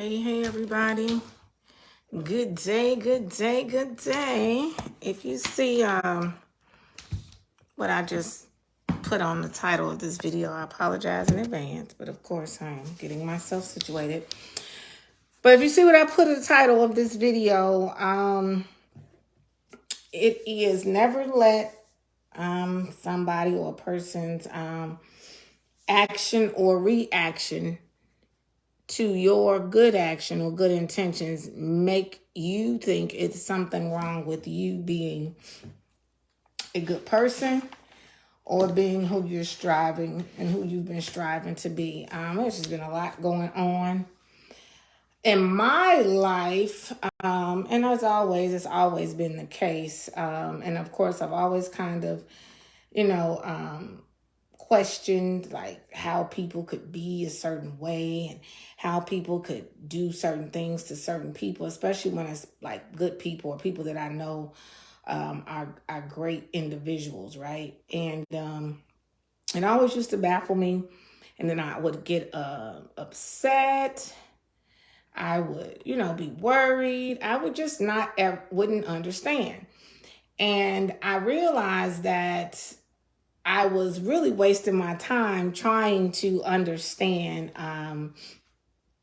Hey, everybody. Good day, good day, good day. If you see what I just put on the title of this video, I apologize in advance, but of course I am getting myself situated. But if you see what I put in the title of this video, it is never let somebody or a person's action or reaction to your good action or good intentions make you think it's something wrong with you being a good person or being who you're striving and who you've been striving to be. There's just been a lot going on in my life, and as always, it's always been the case. And of course, I've always kind of, questioned like how people could be a certain way and how people could do certain things to certain people, especially when it's like good people or people that I know are great individuals, right? And it always used to baffle me, and then I would get upset. I would, be worried. I would just wouldn't understand. And I realized that I was really wasting my time trying to understand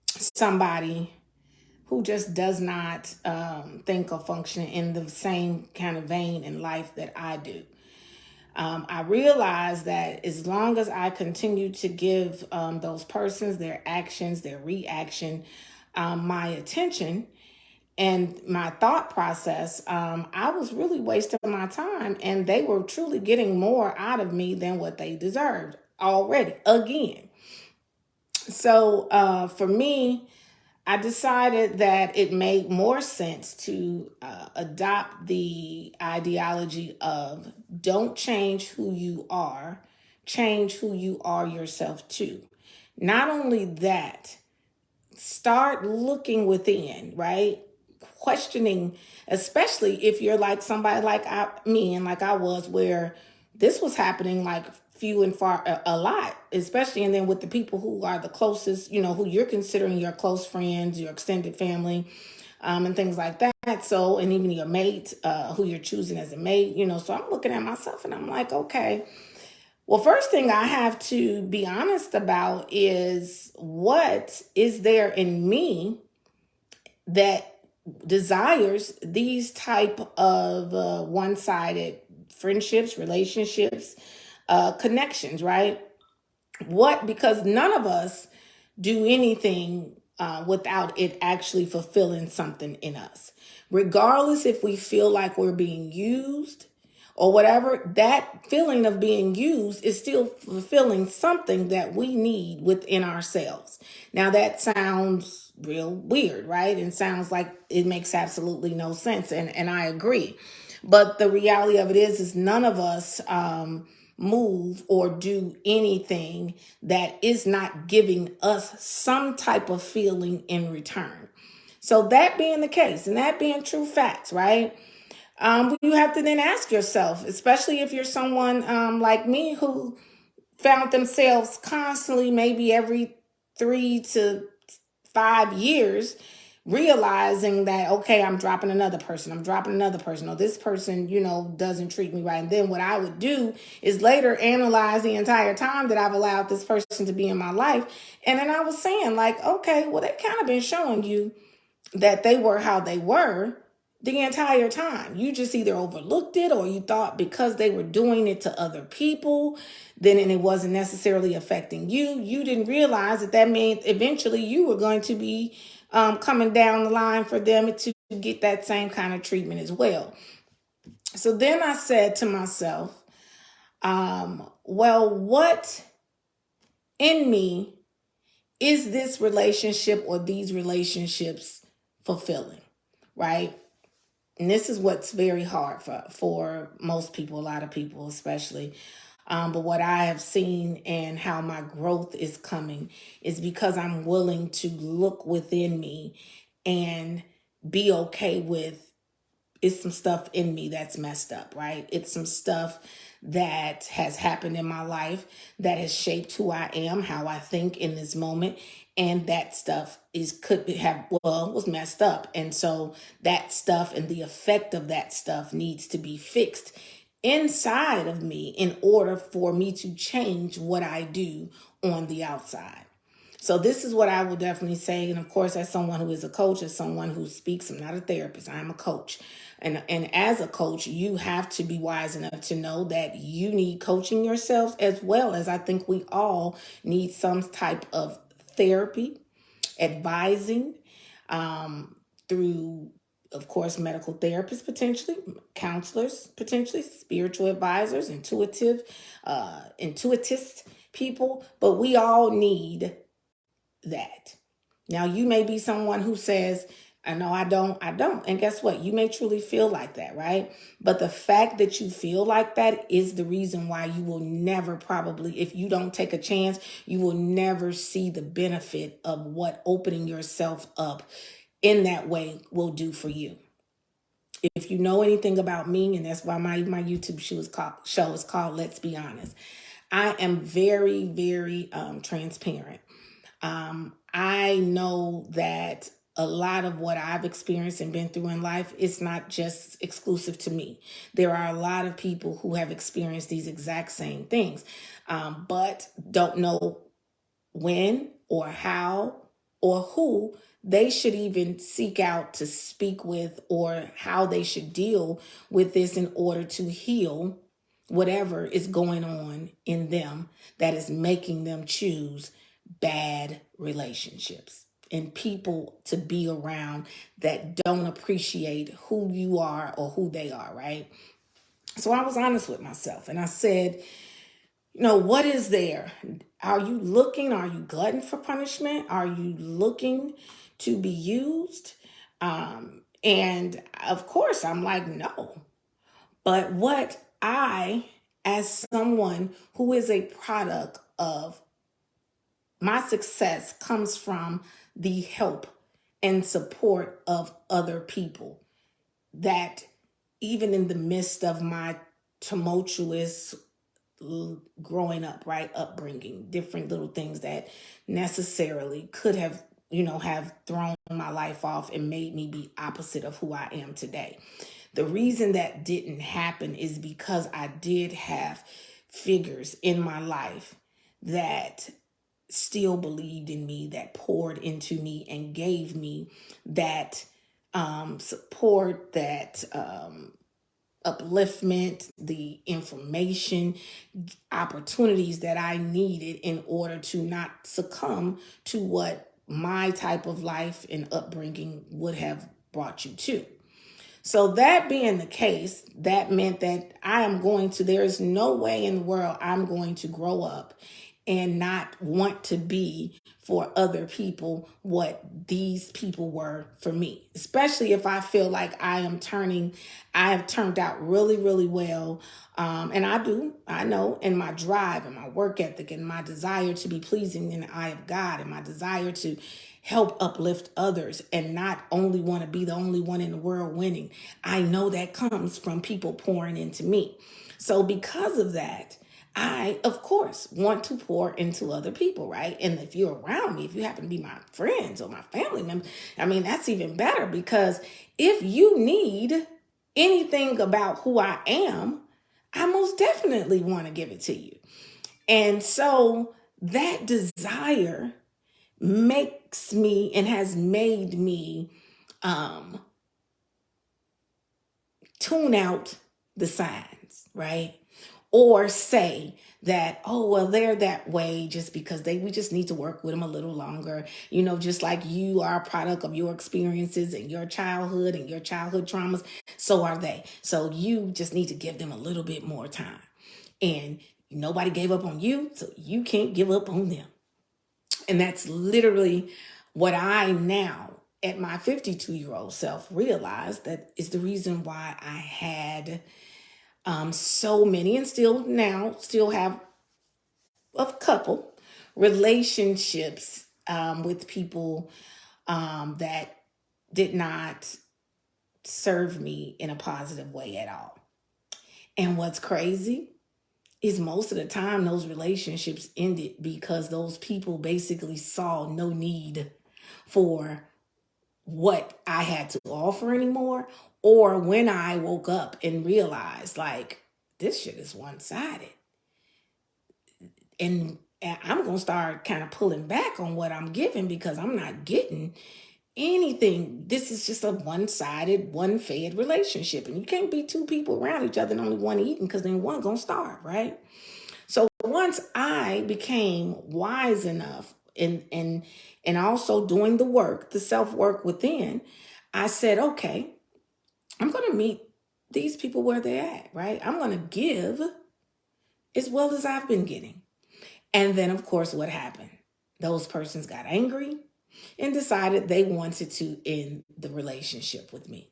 somebody who just does not think or function in the same kind of vein in life that I do. I realized that as long as I continue to give those persons, their actions, their reaction, my attention, and my thought process, I was really wasting my time, and they were truly getting more out of me than what they deserved already, again. So for me, I decided that it made more sense to adopt the ideology of don't change who you are, change who you are yourself too. Not only that, start looking within, right? Questioning, especially if you're like somebody like me and like I was, where this was happening like few and far a lot, especially, and then with the people who are the closest, who you're considering your close friends, your extended family, and things like that. So, and even your mate, who you're choosing as a mate, so I'm looking at myself and I'm like, okay, well, first thing I have to be honest about is what is there in me that desires these type of one-sided friendships, relationships, connections, right? Because none of us do anything without it actually fulfilling something in us. Regardless if we feel like we're being used or whatever, that feeling of being used is still fulfilling something that we need within ourselves. Now that sounds real weird, right? And sounds like it makes absolutely no sense. And I agree. But the reality of it is none of us move or do anything that is not giving us some type of feeling in return. So that being the case and that being true facts, right? You have to then ask yourself, especially if you're someone like me who found themselves constantly, maybe every 3 to 5 years, realizing that, okay, I'm dropping another person, or this person, doesn't treat me right. And then what I would do is later analyze the entire time that I've allowed this person to be in my life. And then I was saying like, okay, well, they kind of been showing you that they were how they were the entire time. You just either overlooked it or you thought because they were doing it to other people, then and it wasn't necessarily affecting you. You didn't realize that meant eventually you were going to be coming down the line for them to get that same kind of treatment as well. So then I said to myself, well, what in me is this relationship or these relationships fulfilling, right? And this is what's very hard for most people, a lot of people especially. But what I have seen and how my growth is coming is because I'm willing to look within me and be okay with it's some stuff in me that's messed up, right? It's some stuff that has happened in my life that has shaped who I am, how I think in this moment. and that stuff was messed up. And so that stuff and the effect of that stuff needs to be fixed inside of me in order for me to change what I do on the outside. So this is what I will definitely say. And of course, as someone who is a coach, as someone who speaks, I'm not a therapist, I'm a coach. And as a coach, you have to be wise enough to know that you need coaching yourself, as well as I think we all need some type of therapy, advising, through, of course, medical therapists, potentially, counselors, potentially, spiritual advisors, intuitist people, but we all need that. Now, you may be someone who says, I know I don't. And guess what? You may truly feel like that, right? But the fact that you feel like that is the reason why you will never, probably, if you don't take a chance, you will never see the benefit of what opening yourself up in that way will do for you. If you know anything about me, and that's why my YouTube show is called Let's Be Honest, I am very, very transparent. I know that a lot of what I've experienced and been through in life is not just exclusive to me. There are a lot of people who have experienced these exact same things, but don't know when or how or who they should even seek out to speak with, or how they should deal with this in order to heal whatever is going on in them that is making them choose bad relationships and people to be around that don't appreciate who you are or who they are, right? So I was honest with myself and I said, what is there? Are you glutton for punishment? Are you looking to be used? And of course, I'm like, no. But what as someone who is a product of my success, comes from the help and support of other people, that even in the midst of my tumultuous growing up, right, upbringing, different little things that necessarily could have, have thrown my life off and made me be opposite of who I am today. The reason that didn't happen is because I did have figures in my life that still believed in me, that poured into me and gave me that support, that upliftment, the information, opportunities that I needed in order to not succumb to what my type of life and upbringing would have brought you to. So that being the case, that meant that there is no way in the world I'm going to grow up and not want to be for other people what these people were for me, especially if I feel like I have turned out really, really well. And I know, in my drive and my work ethic and my desire to be pleasing in the eye of God and my desire to help uplift others and not only want to be the only one in the world winning. I know that comes from people pouring into me. So because of that, I, of course, want to pour into other people, right? And if you're around me, if you happen to be my friends or my family members, that's even better, because if you need anything about who I am, I most definitely want to give it to you. And so that desire makes me and has made me tune out the signs, right? Or say that, oh, well, they're that way just because we just need to work with them a little longer. Just like you are a product of your experiences and your childhood traumas, so are they. So you just need to give them a little bit more time. And nobody gave up on you, so you can't give up on them. And that's literally what I now, at my 52-year-old self, realized that is the reason why I had so many, and still have a couple relationships with people that did not serve me in a positive way at all. And what's crazy is most of the time those relationships ended because those people basically saw no need for what I had to offer anymore. Or when I woke up and realized, like, this shit is one-sided. And I'm going to start kind of pulling back on what I'm giving because I'm not getting anything. This is just a one-sided, one-fed relationship. And you can't be two people around each other and only one eating, because then one going to starve, right? So once I became wise enough and also doing the work, the self-work within, I said, okay, I'm going to meet these people where they're at, right? I'm going to give as well as I've been getting. And then, of course, what happened? Those persons got angry and decided they wanted to end the relationship with me.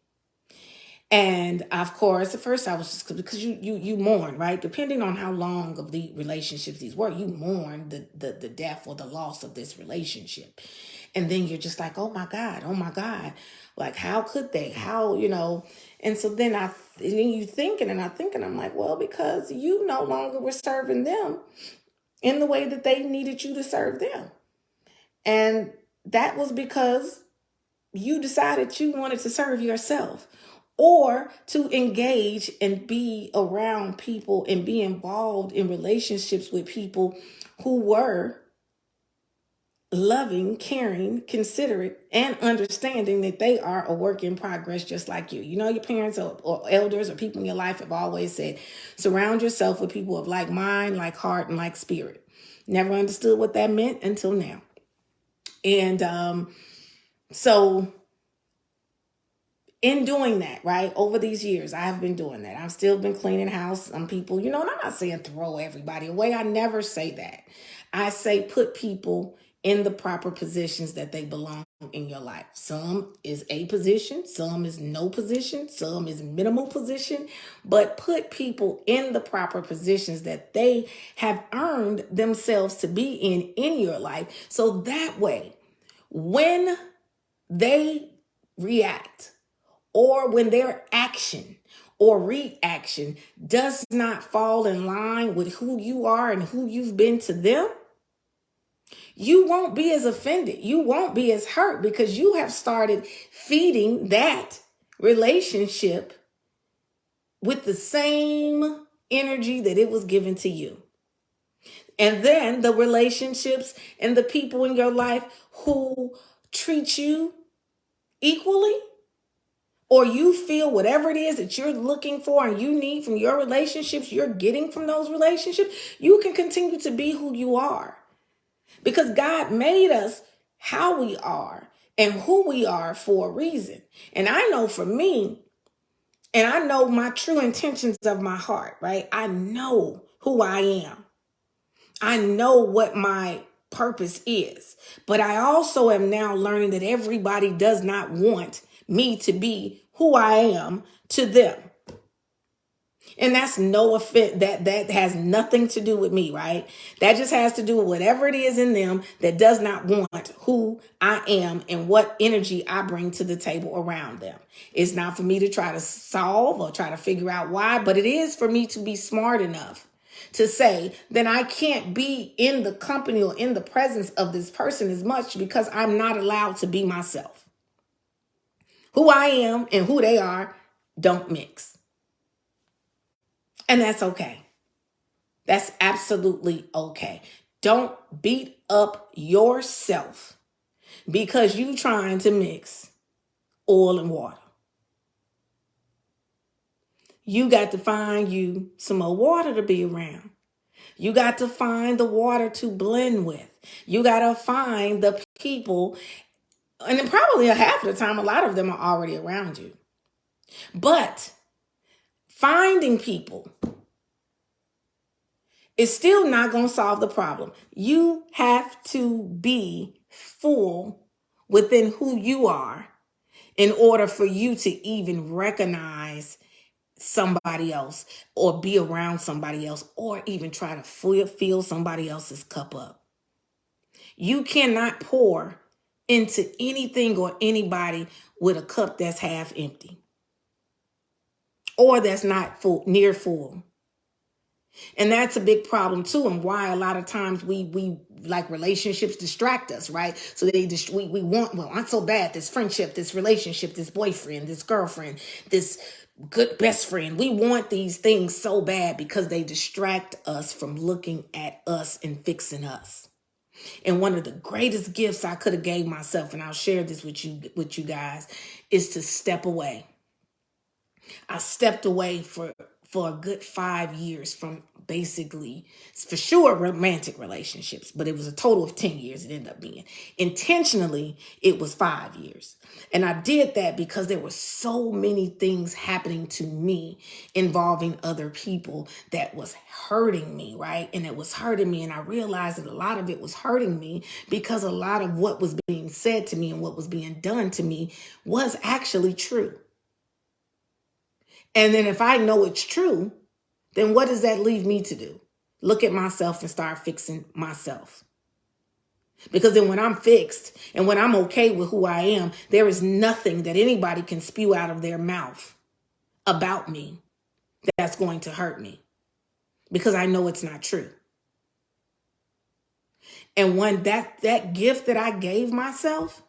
And of course, at first I was just, because you mourn, right? Depending on how long of the relationships these were, you mourn the death or the loss of this relationship. And then you're just like, oh my God. Like, how could they? How, And so then you thinking, I'm like, well, because you no longer were serving them in the way that they needed you to serve them. And that was because you decided you wanted to serve yourself, or to engage and be around people and be involved in relationships with people who were loving, caring, considerate, and understanding that they are a work in progress just like you. Your parents or elders or people in your life have always said, surround yourself with people of like mind, like heart, and like spirit. Never understood what that meant until now. And so in doing that, right, over these years, I have been doing that. I've still been cleaning house. Some people, and I'm not saying throw everybody away. I never say that. I say put people in the proper positions that they belong in your life. Some is a position, some is no position, some is minimal position, but put people in the proper positions that they have earned themselves to be in your life. So that way, when they react, or when their action or reaction does not fall in line with who you are and who you've been to them, you won't be as offended. You won't be as hurt, because you have started feeding that relationship with the same energy that it was given to you. And then the relationships and the people in your life who treat you equally, or you feel whatever it is that you're looking for and you need from your relationships, you're getting from those relationships, you can continue to be who you are. Because God made us how we are and who we are for a reason. And I know for me, and I know my true intentions of my heart, right? I know who I am. I know what my purpose is. But I also am now learning that everybody does not want me to be who I am to them. And that's no offense. That has nothing to do with me, right? That just has to do with whatever it is in them that does not want who I am and what energy I bring to the table around them. It's not for me to try to solve or try to figure out why, but it is for me to be smart enough to say, then I can't be in the company or in the presence of this person as much, because I'm not allowed to be myself. Who I am and who they are don't mix. And that's okay. That's absolutely okay. Don't beat up yourself because you trying to mix oil and water. You got to find you some more water to be around. You got to find the water to blend with. You got to find the people, and then probably half of the time, a lot of them are already around you. But finding people is still not going to solve the problem. You have to be full within who you are in order for you to even recognize somebody else or be around somebody else or even try to fill somebody else's cup up. You cannot pour into anything or anybody with a cup that's half empty or that's not full, near full. And that's a big problem too, and why a lot of times we like relationships distract us, right? So we want, well, I'm so bad, this friendship, this relationship, this boyfriend, this girlfriend, this good best friend. We want these things so bad because they distract us from looking at us and fixing us. And one of the greatest gifts I could have gave myself, and I'll share this with you guys, is to step away. I stepped away for a good 5 years from basically, for sure, romantic relationships, but it was a total of 10 years it ended up being. Intentionally, it was 5 years. And I did that because there were so many things happening to me involving other people that was hurting me, right? And it was hurting me. And I realized that a lot of it was hurting me because a lot of what was being said to me and what was being done to me was actually true. And then if I know it's true, then what does that leave me to do? Look at myself and start fixing myself. Because then when I'm fixed and when I'm okay with who I am, there is nothing that anybody can spew out of their mouth about me that's going to hurt me. Because I know it's not true. And when that gift that I gave myself,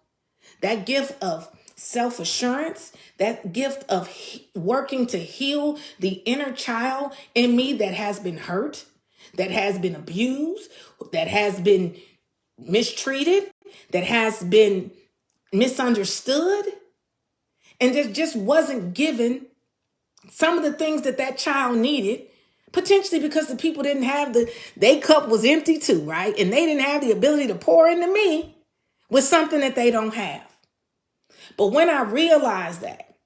that gift of self-assurance, that gift of working to heal the inner child in me that has been hurt, that has been abused, that has been mistreated, that has been misunderstood, and that just wasn't given some of the things that child needed, potentially because the people didn't have their cup was empty too, right? And they didn't have the ability to pour into me with something that they don't have. But when I realized that,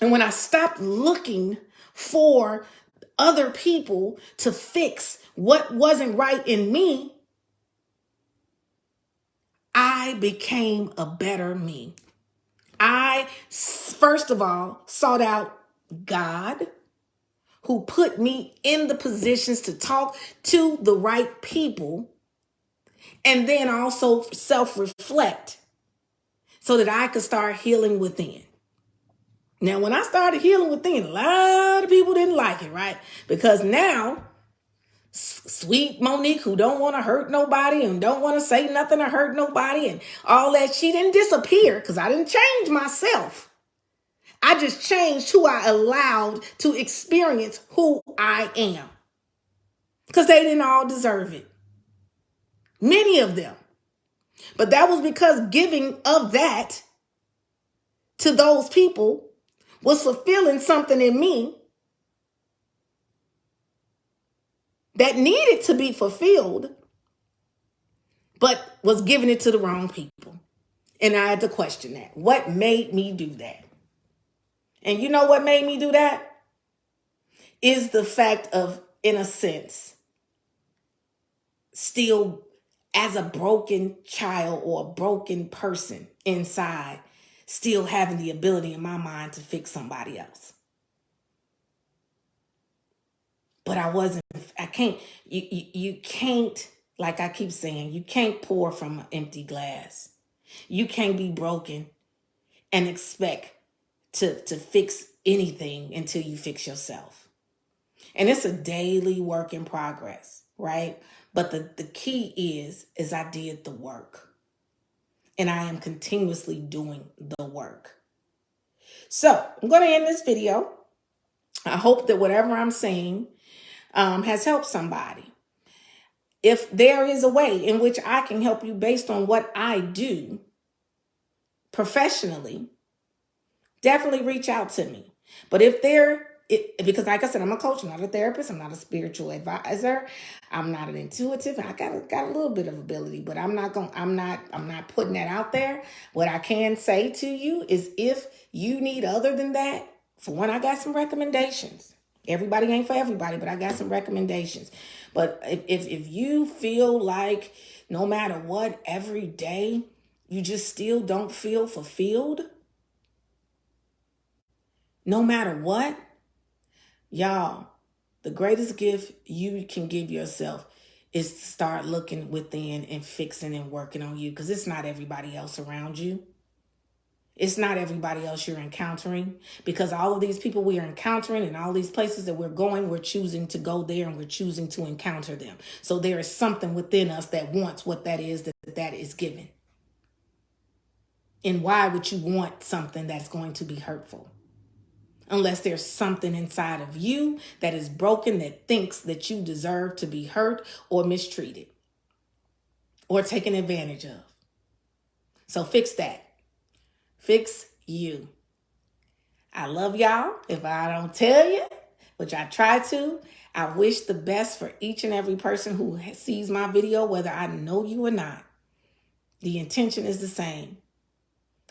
and when I stopped looking for other people to fix what wasn't right in me, I became a better me. I, first of all, sought out God, who put me in the positions to talk to the right people, and then also self-reflect so that I could start healing within. Now, when I started healing within, a lot of people didn't like it, right? Because now, sweet Monique, who don't want to hurt nobody and don't want to say nothing to hurt nobody and all that, she didn't disappear because I didn't change myself. I just changed who I allowed to experience who I am. Because they didn't all deserve it. Many of them. But that was because giving of that to those people was fulfilling something in me that needed to be fulfilled, but was giving it to the wrong people. And I had to question that. What made me do that? And you know what made me do that? Is the fact of, in a sense, still as a broken child or a broken person inside, still having the ability in my mind to fix somebody else. But I can't, you can't, like I keep saying, you can't pour from an empty glass. You can't be broken and expect to fix anything until you fix yourself. And it's a daily work in progress, right? But the key is I did the work. And I am continuously doing the work. So I'm going to end this video. I hope that whatever I'm saying has helped somebody. If there is a way in which I can help you based on what I do professionally, definitely reach out to me. But because like I said, I'm a coach, I'm not a therapist, I'm not a spiritual advisor, I'm not an intuitive. I got a little bit of ability, but I'm not putting that out there. What I can say to you is, if you need other than that, for one, I got some recommendations. Everybody ain't for everybody, but I got some recommendations. But if you feel like no matter what, every day you just still don't feel fulfilled, no matter what, y'all, the greatest gift you can give yourself is to start looking within and fixing and working on you, because it's not everybody else around you. It's not everybody else you're encountering, because all of these people we are encountering and all these places that we're going, we're choosing to go there and we're choosing to encounter them. So there is something within us that wants what that is that is given. And why would you want something that's going to be hurtful? Unless there's something inside of you that is broken, that thinks that you deserve to be hurt or mistreated or taken advantage of. So fix that. Fix you. I love y'all. If I don't tell you, which I try to, I wish the best for each and every person who sees my video, whether I know you or not. The intention is the same.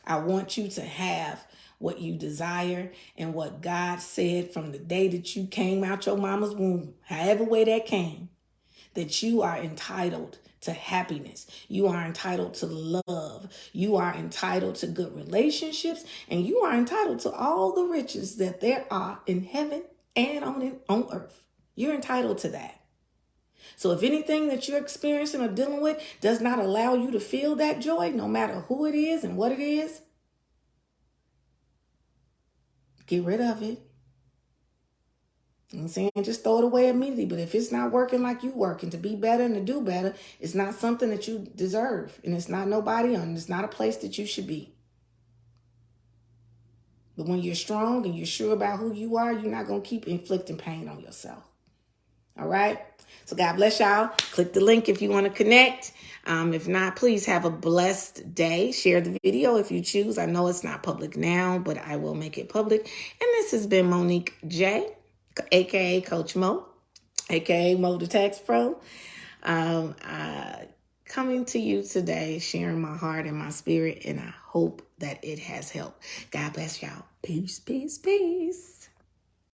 I want you to have what you desire and what God said from the day that you came out your mama's womb, however way that came, that you are entitled to happiness. You are entitled to love. You are entitled to good relationships, and you are entitled to all the riches that there are in heaven and on earth. You're entitled to that. So if anything that you're experiencing or dealing with does not allow you to feel that joy, no matter who it is and what it is, get rid of it. I'm saying just throw it away immediately. But if it's not working like you working to be better and to do better, it's not something that you deserve. And it's not nobody, and it's not a place that you should be. But when you're strong and you're sure about who you are, you're not going to keep inflicting pain on yourself. All right? So God bless y'all. Click the link if you want to connect. If not, please have a blessed day. Share the video if you choose. I know it's not public now, but I will make it public. And this has been Monique J, a.k.a. Coach Mo, a.k.a. Mo the Tax Pro. Coming to you today, sharing my heart and my spirit, and I hope that it has helped. God bless y'all. Peace, peace, peace.